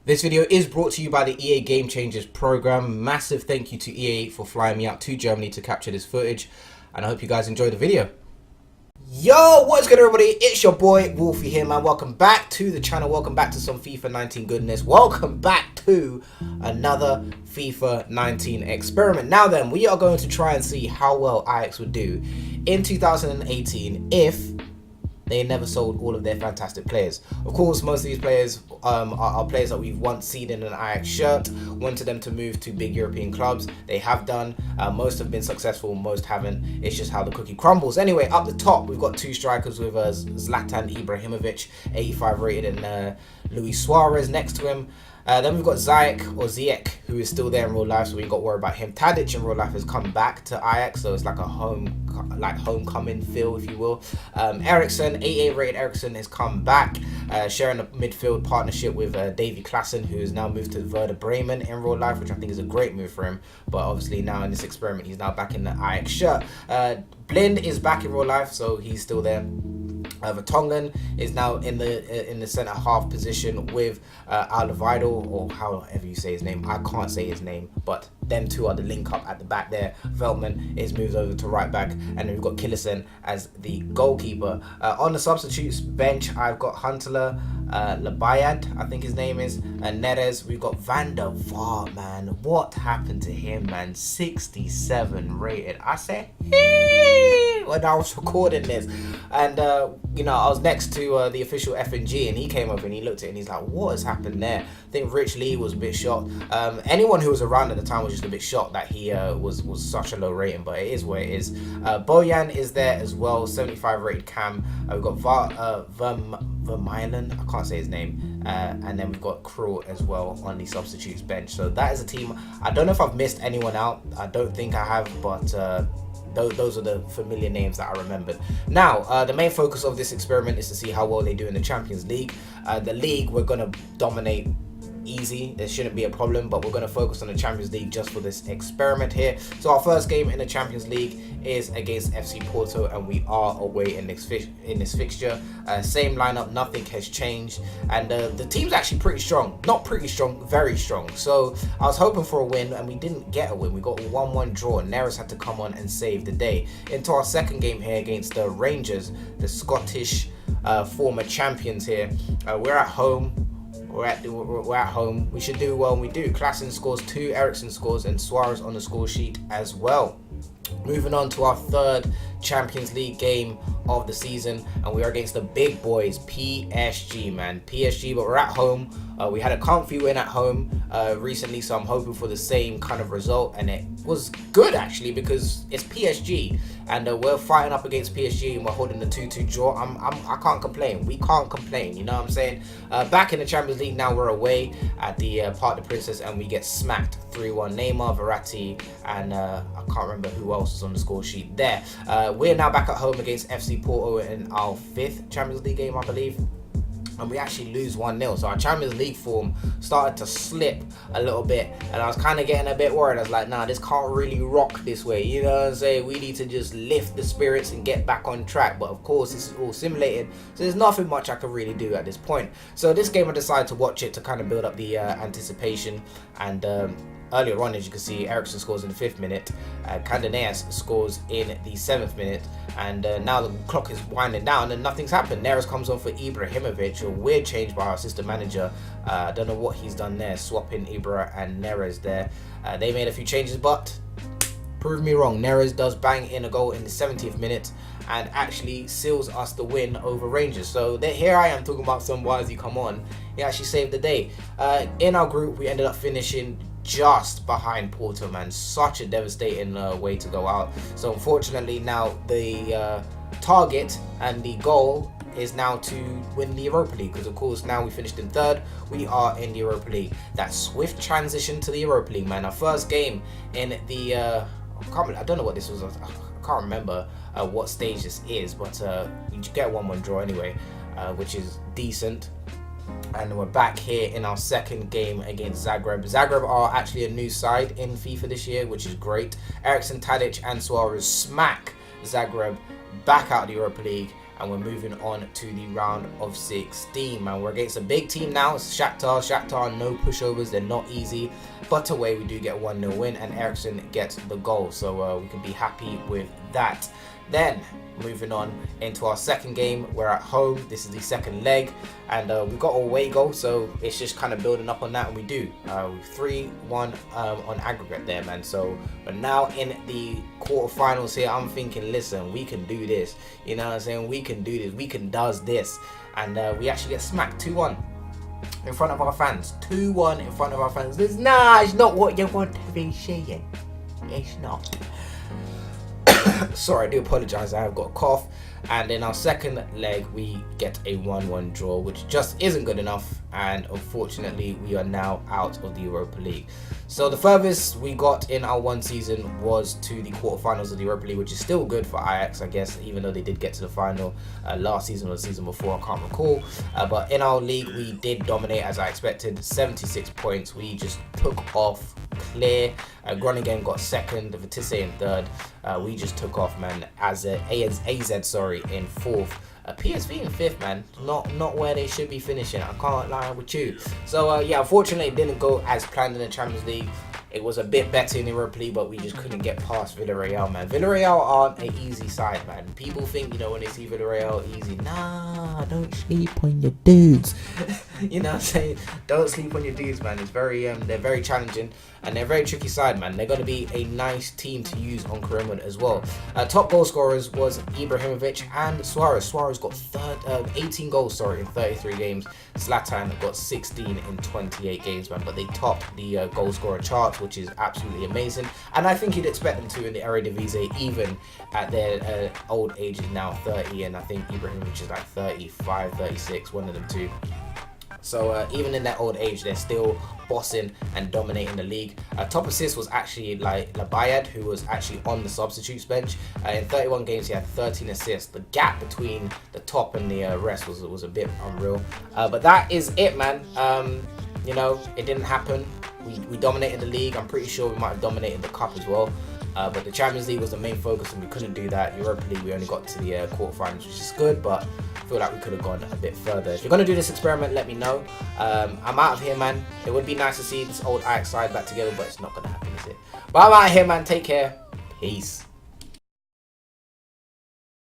This video is brought to you by the EA Game Changers program. Massive thank you to EA for flying me out to Germany to capture this footage, and I hope you guys enjoy the video. Yo, what's good everybody? It's your boy Wolfie here, man. Welcome back to the channel. Welcome back to some FIFA 19 goodness. Welcome back to another FIFA 19 experiment. Now then, we are going to try and see how well Ajax would do in 2018 if they never sold all of their fantastic players. Of course, most of these players are players that we've once seen in an Ajax shirt, wanted them to move to big European clubs. They have done. Most have been successful, most haven't. It's just how the cookie crumbles. Anyway, up the top, we've got two strikers with Zlatan Ibrahimovic, 85 rated, and Luis Suarez next to him. Then we've got Ziyech, who is still there in real life, so we got to worry about him. Tadic in real life has come back to Ajax, so it's like a homecoming feel, if you will. Eriksen, 88 rated Eriksen, has come back, sharing a midfield partnership with Davy Klaassen, who has now moved to Werder Bremen in real life, which I think is a great move for him. But obviously now in this experiment, he's now back in the Ajax shirt. Blind is back in real life, so he's still there. Vertonghen is now in the centre half position with Alvarado, or however you say his name. I can't say his name, but them two are the link up at the back there. Veltman is moved over to right back, and then we've got Killison as the goalkeeper. On the substitutes bench, I've got Huntelaar, Labayad, I think his name is, and Neres. We've got Van der Vaart, man. What happened to him, man? 67 rated. I said, hey, when I was recording this, and you know, I was next to the official FNG, and he came over and he looked at it and he's like, what has happened there? I think Rich Lee was a bit shocked. Anyone who was around at the time was just a bit shocked that he was such a low rating, but it is what it is. Bojan is there as well, 75 rated Cam. We've got Vermeulen, I can't say his name, and then we've got Krul as well on the substitutes bench. So that is a team. I don't know if I've missed anyone out. I don't think I have, but those are the familiar names that I remembered. Now, the main focus of this experiment is to see how well they do in the Champions League. The league, we're going to dominate easy. There shouldn't be a problem, but we're going to focus on the Champions League just for this experiment here. So our first game in the Champions League is against FC Porto, and we are away in this fixture. Same lineup, nothing has changed, and the team's actually pretty strong. Not pretty strong, very strong. So I was hoping for a win, and we didn't get a win. We got a 1-1 draw, and Neres had to come on and save the day. Into our second game here against the Rangers, the Scottish former champions here. We're at home. We're at home. We should do well, and we do. Klaassen scores 2, Eriksen scores, and Suarez on the score sheet as well. Moving on to our third Champions League game of the season, and we are against the big boys, PSG, man. PSG, but we're at home. We had a comfy win at home recently, so I'm hoping for the same kind of result, and it was good actually because it's PSG, and we're fighting up against PSG, and we're holding the 2-2 draw. I can't complain. We can't complain. You know what I'm saying? Back in the Champions League now, we're away at the Parc des Princes, and we get smacked 3-1. Neymar, Verratti, and I can't remember who else is on the score sheet there. We're now back at home against FC Porto in our 5th Champions League game, I believe. And we actually lose 1-0. So our Champions League form started to slip a little bit, and I was kind of getting a bit worried. I was like, nah, this can't really rock this way, you know what I'm saying? We need to just lift the spirits and get back on track. But of course, this is all simulated, so there's nothing much I can really do at this point. So this game, I decided to watch it to kind of build up the anticipation. And earlier on, as you can see, Eriksen scores in the 5th minute, Candeneas scores in the 7th minute, and now the clock is winding down and nothing's happened. Neres comes on for Ibrahimovic, a weird change by our assistant manager. I don't know what he's done there, swapping Ibra and Neres there. They made a few changes, but prove me wrong. Neres does bang in a goal in the 70th minute and actually seals us the win over Rangers. So here I am talking about why has he come on. He actually saved the day. In our group, we ended up finishing just behind Porto, man. Such a devastating way to go out. So unfortunately now the target and the goal is now to win the Europa League, because of course now we finished in 3rd, we are in the Europa League. That swift transition to the Europa League, man. Our first game in the I don't know what this was. I can't remember what stage this is, but you get a 1-1 draw anyway, which is decent. And we're back here in our second game against Zagreb. Zagreb are actually a new side in FIFA this year, which is great. Eriksen, Tadic and Suarez smack Zagreb back out of the Europa League, and we're moving on to the round of 16. Man, we're against a big team now. It's Shakhtar, no pushovers, they're not easy, but away we do get 1-0 win, and Ericsson gets the goal, so we can be happy with that. Then moving on into our second game, we're at home. This is the second leg, and we've got an away goal, so it's just kind of building up on that, and we do 3-1 on aggregate there, man. So but now in the quarterfinals here, I'm thinking, listen, we can do this, you know what I'm saying? We can do this, we can does this, and we actually get smacked 2-1 in front of our fans. 2-1 in front of our fans. Nah, it's not what you want to be seeing. It's not. Sorry, I do apologize, I have got a cough. And in our second leg we get a 1-1 draw, which just isn't good enough, and unfortunately we are now out of the Europa League. So the furthest we got in our one season was to the quarterfinals of the Europa League, which is still good for Ajax, I guess, even though they did get to the final last season or the season before, I can't recall. But in our league we did dominate as I expected. 76 points, we just took off clear. Groningen got second, Vitesse in third. We just took off, man, as AZ, sorry, in fourth. PSV in fifth, man. Not where they should be finishing, I can't lie with you. So yeah, unfortunately it didn't go as planned in the Champions League. It was a bit better in the Europa League, but we just couldn't get past Villarreal, man. Villarreal aren't an easy side, man. People think, you know, when they see Villarreal easy, nah, don't sleep on your dudes. You know what I'm saying? Don't sleep on your dudes, man. It's very, they're very challenging, and they're a very tricky side, man. They're going to be a nice team to use on Karimwood as well. Top goal scorers was Ibrahimovic and Suarez. Suarez got 18 goals, in 33 games. Zlatan got 16 in 28 games, man. But they topped the goal scorer charts, which is absolutely amazing. And I think you'd expect them to in the Eredivisie, even at their old ages now, 30, and I think Ibrahimovic is like 35, 36, one of them two. So even in their old age, they're still bossing and dominating the league. Top assist was actually like Labayad, who was actually on the substitutes bench. In 31 games, he had 13 assists. The gap between the top and the rest was a bit unreal. But that is it, man. You know, it didn't happen. We dominated the league. I'm pretty sure we might have dominated the cup as well. But the Champions League was the main focus, and we couldn't do that. Europa League, we only got to the quarterfinals, which is good, but I feel like we could have gone a bit further. If you're going to do this experiment, let me know. I'm out of here, man. It would be nice to see this old Ajax side back together, but it's not going to happen, is it? But I'm out of here, man. Take care. Peace.